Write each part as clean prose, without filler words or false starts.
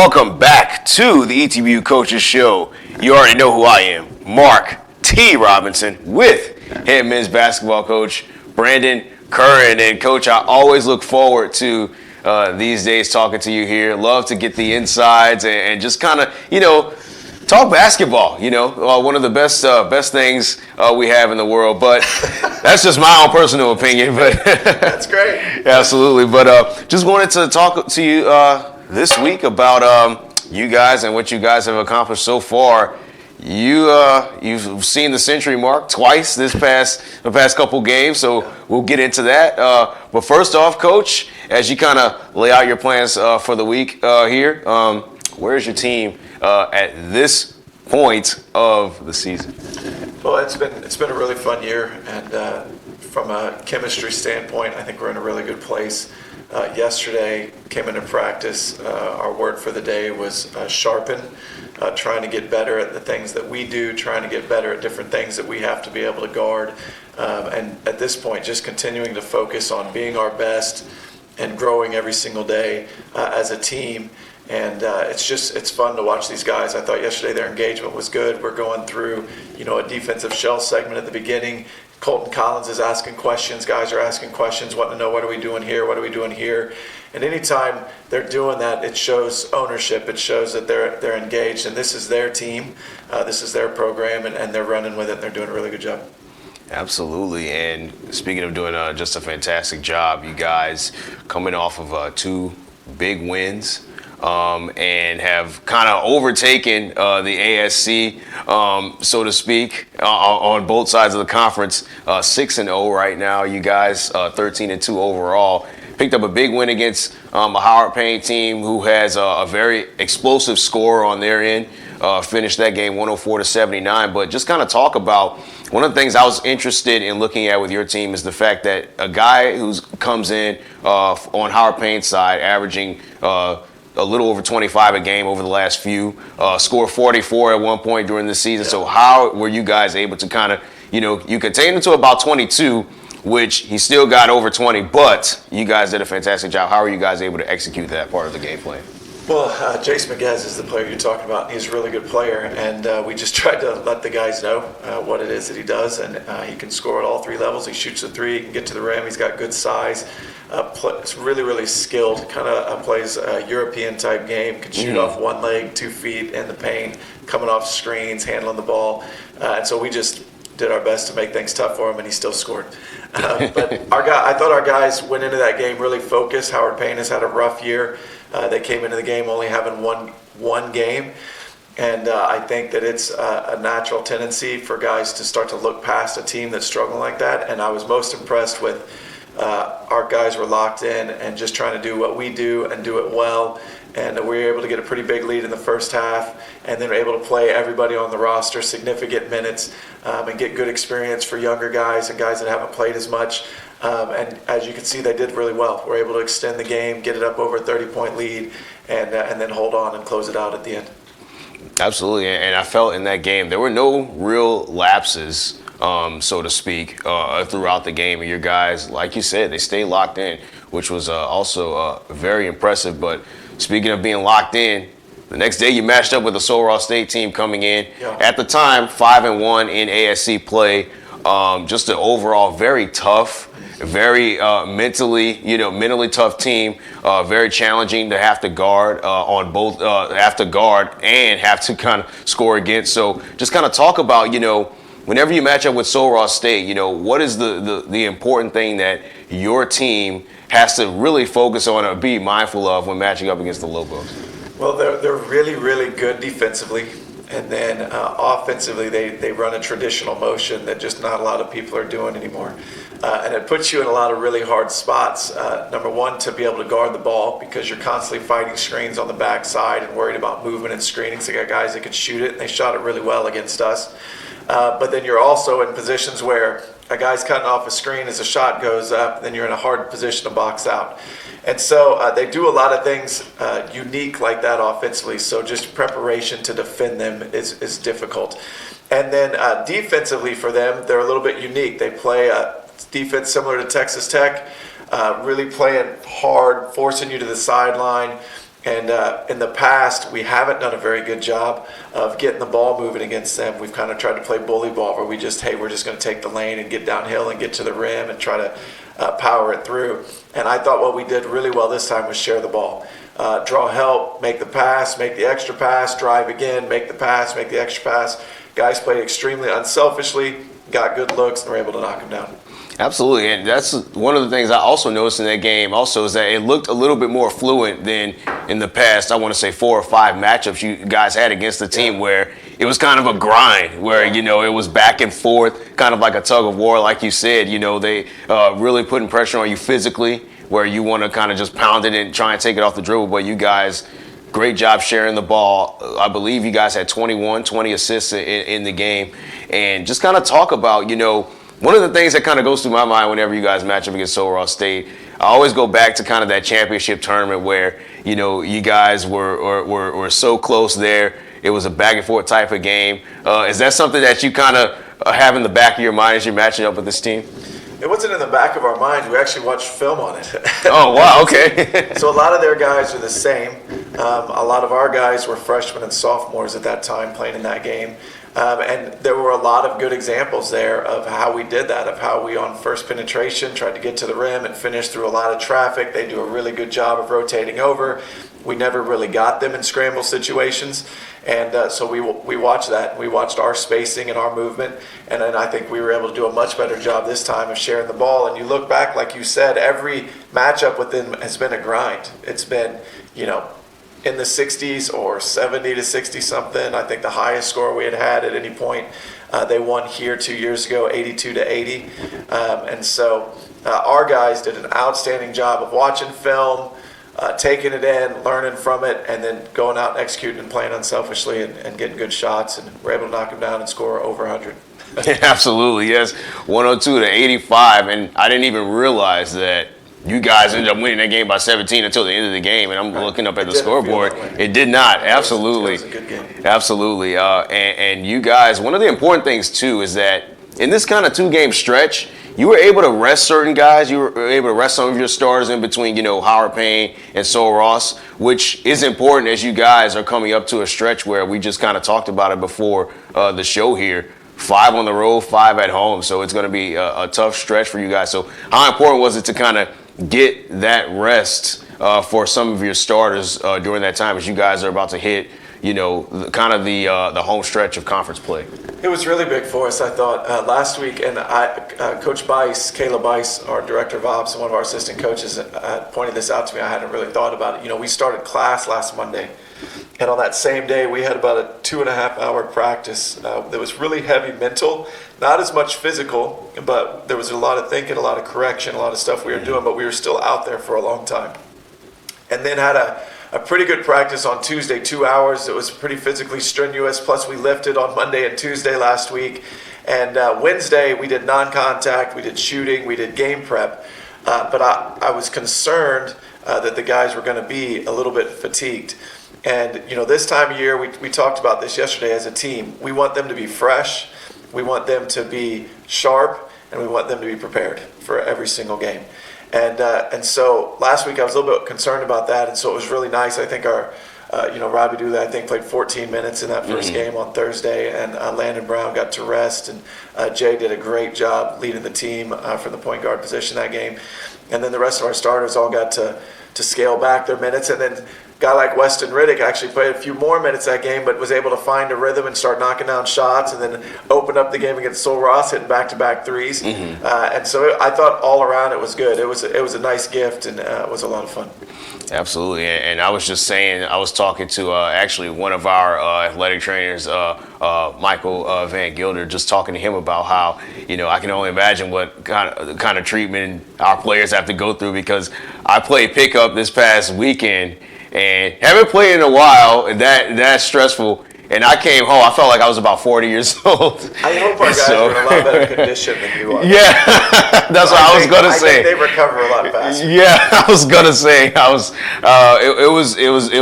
Welcome back to the ETBU Coaches Show. You already know who I am, Mark T. Robinson, with head men's basketball coach Brandon Curran. And coach, I always look forward to these days talking to you here. Love to get the insides and just kind of, talk basketball. One of the best things we have in the world. But that's just my own personal opinion. But that's great. Absolutely. But just wanted to talk to you this week about you guys and what you guys have accomplished so far. You've seen the century mark twice the past couple games, so we'll get into that. But first off, Coach, as you kind of lay out your plans for the week here, where's your team at this point of the season? Well, it's been a really fun year, and from a chemistry standpoint, I think we're in a really good place. Yesterday, came into practice. Our word for the day was sharpen, trying to get better at the things that we do, trying to get better at different things that we have to be able to guard. And at this point, just continuing to focus on being our best and growing every single day as a team. And it's fun to watch these guys. I thought yesterday their engagement was good. We're going through, a defensive shell segment at the beginning. Colton Collins is asking questions. Guys are asking questions, wanting to know what are we doing here, what are we doing here. And anytime they're doing that, it shows ownership. It shows that they're engaged, and this is their team, this is their program, and they're running with it. And they're doing a really good job. Absolutely. And speaking of doing just a fantastic job, you guys coming off of two big wins. And have kind of overtaken the ASC, so to speak, on both sides of the conference. 6-0 right now, you guys, 13-2 overall. Picked up a big win against a Howard Payne team who has a very explosive score on their end. Finished that game 104-79. But just kind of talk about one of the things I was interested in looking at with your team is the fact that a guy who comes in on Howard Payne's side, averaging a little over 25 a game over the last few, scored 44 at one point during the season. So how were you guys able to kind of, you contained him to about 22, which he still got over 20, but you guys did a fantastic job. How are you guys able to execute that part of the game plan? Well, Jace McGez is the player you're talking about. He's a really good player, and we just tried to let the guys know what it is that he does, and he can score at all three levels. He shoots a three, he can get to the rim, he's got good size. It's really, really skilled, kind of plays a European-type game, can shoot off one leg, 2 feet in the paint, coming off screens, handling the ball. And so we just did our best to make things tough for him, and he still scored. But I thought our guys went into that game really focused. Howard Payne has had a rough year. They came into the game only having one game. And I think that it's a natural tendency for guys to start to look past a team that's struggling like that. And I was most impressed with our guys were locked in and just trying to do what we do and do it well. And we were able to get a pretty big lead in the first half, and then we're able to play everybody on the roster significant minutes and get good experience for younger guys and guys that haven't played as much. And as you can see, they did really well. We're able to extend the game, get it up over a 30-point lead, and then hold on and close it out at the end. Absolutely, and I felt in that game there were no real lapses, so to speak, throughout the game. And your guys, like you said, they stayed locked in, which was also very impressive. But speaking of being locked in, the next day you matched up with the Sul Ross State team coming in. Yeah. At the time, 5-1 in ASC play. Just an overall very tough, very mentally tough team. Very challenging to have to guard on both, have to guard and have to kind of score against. So just kind of talk about, whenever you match up with Sul Ross State, what is the important thing that your team has to really focus on or be mindful of when matching up against the Lobos? Well, they're really, really good defensively. And then offensively, they run a traditional motion that just not a lot of people are doing anymore. And it puts you in a lot of really hard spots. Number one, to be able to guard the ball because you're constantly fighting screens on the backside and worried about movement and screening. So you got guys that can shoot it, and they shot it really well against us. But then you're also in positions where a guy's cutting off a screen as a shot goes up, then you're in a hard position to box out. And so they do a lot of things unique like that offensively. So just preparation to defend them is difficult. And then defensively for them, they're a little bit unique. They play defense similar to Texas Tech, really playing hard, forcing you to the sideline. And in the past, we haven't done a very good job of getting the ball moving against them. We've kind of tried to play bully ball where we're just going to take the lane and get downhill and get to the rim and try to power it through. And I thought what we did really well this time was share the ball. Draw help, make the pass, make the extra pass, drive again, make the pass, make the extra pass. Guys played extremely unselfishly, got good looks, and were able to knock them down. Absolutely, and that's one of the things I also noticed in that game also is that it looked a little bit more fluent than in the past, I want to say 4 or 5 matchups you guys had against the team where it was kind of a grind, where, it was back and forth, kind of like a tug of war, like you said. They really putting pressure on you physically, where you want to kind of just pound it and try and take it off the dribble, but you guys, great job sharing the ball. I believe you guys had 20 assists in the game, and just kind of talk about, one of the things that kind of goes through my mind whenever you guys match up against Sul Ross State, I always go back to kind of that championship tournament where, you guys were so close there. It was a back and forth type of game. Is that something that you kind of have in the back of your mind as you're matching up with this team? It wasn't in the back of our minds. We actually watched film on it. Oh, wow, okay. So a lot of their guys are the same. A lot of our guys were freshmen and sophomores at that time playing in that game. And there were a lot of good examples there of how we did that, of how we on first penetration tried to get to the rim and finish through a lot of traffic. They do a really good job of rotating over. We never really got them in scramble situations. And so we watched that. We watched our spacing and our movement. And then I think we were able to do a much better job this time of sharing the ball. And you look back, like you said, every matchup with them has been a grind. It's been, in the 60s or 70 to 60 something. I think the highest score we had at any point. They won here 2 years ago, 82 to 80. And so our guys did an outstanding job of watching film, taking it in, learning from it, and then going out and executing and playing unselfishly and getting good shots. And we're able to knock them down and score over 100. Absolutely, yes. 102 to 85. And I didn't even realize that you guys ended up winning that game by 17 until the end of the game, and I'm looking up at the scoreboard. It did not. Absolutely. It was a good game. Absolutely. And you guys, one of the important things, too, is that in this kind of 2-game stretch, you were able to rest certain guys. You were able to rest some of your stars in between, Howard Payne and Sul Ross, which is important as you guys are coming up to a stretch where we just kind of talked about it before the show here. 5 on the road, 5 at home. So it's going to be a tough stretch for you guys. So how important was it to kind of get that rest for some of your starters during that time as you guys are about to hit, the home stretch of conference play? It was really big for us, I thought, last week. And Coach Bice, Caleb Bice, our director of ops and one of our assistant coaches, pointed this out to me. I hadn't really thought about it. We started class last Monday. And on that same day, we had about a 2.5-hour practice that was really heavy mental, not as much physical, but there was a lot of thinking, a lot of correction, a lot of stuff we were doing, but we were still out there for a long time. And then had a pretty good practice on Tuesday, 2 hours. It was pretty physically strenuous, plus we lifted on Monday and Tuesday last week. And Wednesday, we did non-contact, we did shooting, we did game prep. But I was concerned that the guys were going to be a little bit fatigued. And, this time of year, we talked about this yesterday as a team. We want them to be fresh, we want them to be sharp, and we want them to be prepared for every single game. And so last week I was a little bit concerned about that, and so it was really nice. I think our, Robbie Dooley, I think, played 14 minutes in that first game on Thursday, and Landon Brown got to rest, and Jay did a great job leading the team from the point guard position that game. And then the rest of our starters all got to scale back their minutes, and then a guy like Weston Riddick actually played a few more minutes that game, but was able to find a rhythm and start knocking down shots, and then open up the game against Sul Ross, hitting back-to-back threes. And so I thought all around it was good. It was a nice gift, and it was a lot of fun. Absolutely, and I was just saying, I was talking to actually one of our athletic trainers, Michael Van Gilder, just talking to him about how, I can only imagine what kind of treatment our players have to go through, because I played pickup this past weekend and haven't played in a while, and that's stressful. And I came home, I felt like I was about 40 years old. I hope our guys are in a lot better condition than you are. Yeah, that's what I was going to say. I think they recover a lot faster. Yeah, I was going to say, it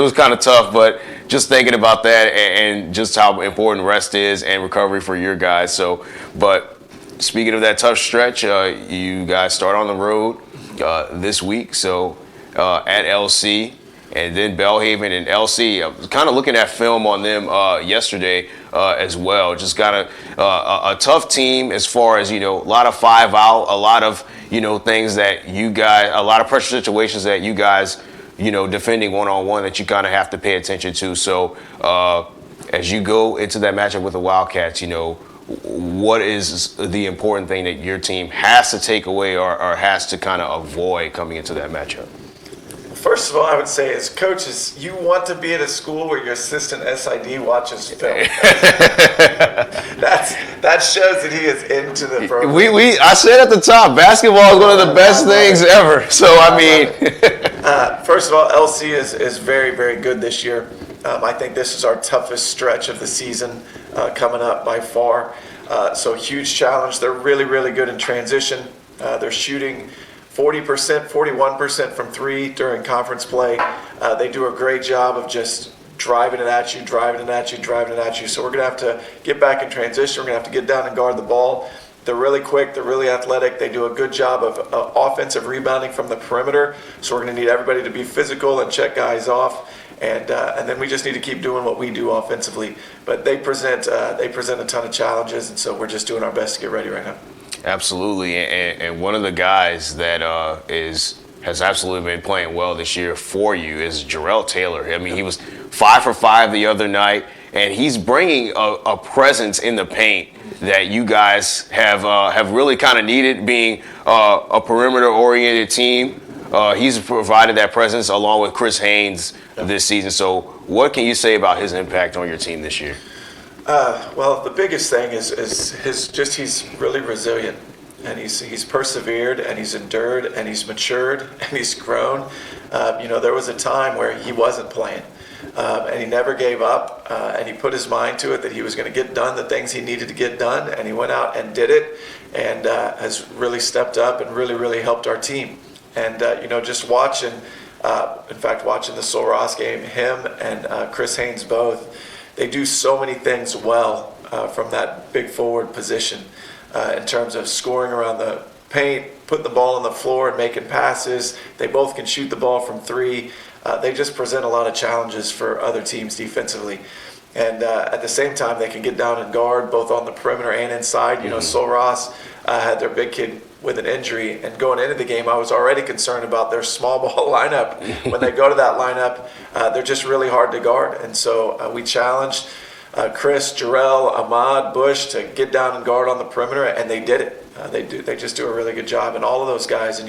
was kind of tough, but just thinking about that and just how important rest is and recovery for your guys. So, but speaking of that tough stretch, you guys start on the road this week. So at LC, and then Belhaven and LC. I was kind of looking at film on them yesterday as well. Just got a tough team as far as, a lot of 5 out, a lot of, things that you guys, a lot of pressure situations that you guys, defending one-on-one that you kind of have to pay attention to. So as you go into that matchup with the Wildcats, what is the important thing that your team has to take away or has to kind of avoid coming into that matchup? First of all, I would say as coaches, you want to be at a school where your assistant SID watches film. That shows that he is into the program. I said at the top, basketball is one of the best things ever. So, first of all, LC is very, very good this year. I think this is our toughest stretch of the season coming up by far. So huge challenge. They're really, really good in transition. They're shooting 40%, 41% from three during conference play. They do a great job of just driving it at you, driving it at you, driving it at you. So we're going to have to get back in transition. We're going to have to get down and guard the ball. They're really quick. They're really athletic. They do a good job of offensive rebounding from the perimeter. So we're going to need everybody to be physical and check guys off. And then we just need to keep doing what we do offensively. But they present a ton of challenges, and so we're just doing our best to get ready right now. Absolutely, and one of the guys that has absolutely been playing well this year for you is Jarrell Taylor. I mean, he was 5 for 5 the other night, and he's bringing a presence in the paint that you guys have really kind of needed, being a perimeter-oriented team. He's provided that presence along with Chris Haynes this season. So what can you say about his impact on your team this year? Well, the biggest thing is he's really resilient, and he's persevered, and he's endured, and he's matured, and he's grown. There was a time where he wasn't playing, and he never gave up, and he put his mind to it that he was going to get done the things he needed to get done, and he went out and did it, and has really stepped up and really, really helped our team. And just watching the Sul Ross game, him and Chris Haynes both, they do so many things well from that big forward position in terms of scoring around the paint, putting the ball on the floor and making passes. They both can shoot the ball from three. They just present a lot of challenges for other teams defensively. And at the same time, they can get down and guard both on the perimeter and inside. Sul Ross had their big kid with an injury, and going into the game, I was already concerned about their small ball lineup. When they go to that lineup, they're just really hard to guard. And so we challenged Chris, Jarrell, Ahmad, Bush to get down and guard on the perimeter, and they did it. They just do a really good job, and all of those guys. And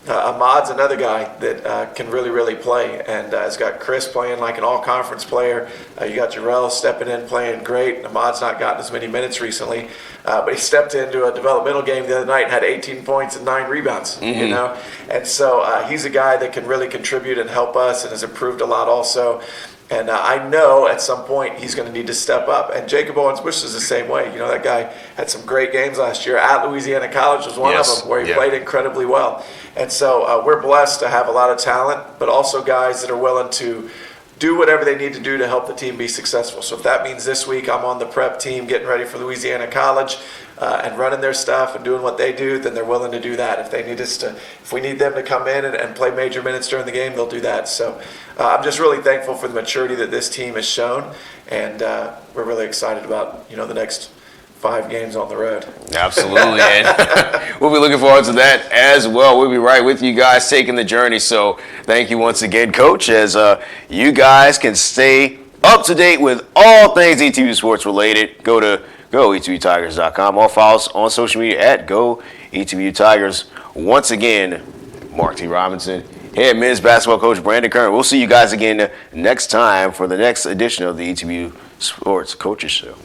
Ahmad's another guy that can really, really play, and has got Chris playing like an all-conference player. You got Jarrell stepping in, playing great. Ahmad's not gotten as many minutes recently, but he stepped into a developmental game the other night and had 18 points and 9 rebounds. And so he's a guy that can really contribute and help us, and has improved a lot also. And I know at some point he's going to need to step up. And Jacob Owens-Bush is the same way. That guy had some great games last year. At Louisiana College was one of them where he played incredibly well. And so we're blessed to have a lot of talent, but also guys that are willing to do whatever they need to do to help the team be successful. So if that means this week I'm on the prep team getting ready for Louisiana College and running their stuff and doing what they do, then they're willing to do that. If we need them to come in and play major minutes during the game, they'll do that. So I'm just really thankful for the maturity that this team has shown, and we're really excited about the next 5 games on the road. Absolutely, and we'll be looking forward to that as well. We'll be right with you guys taking the journey. So thank you once again, Coach, as you guys can stay up to date with all things ETB sports related. Go to goetbtigers.com or follow us on social media at goetbtigers. Once again, Mark T. Robinson, head men's basketball coach Brandon Curran. We'll see you guys again next time for the next edition of the ETB Sports Coaches Show.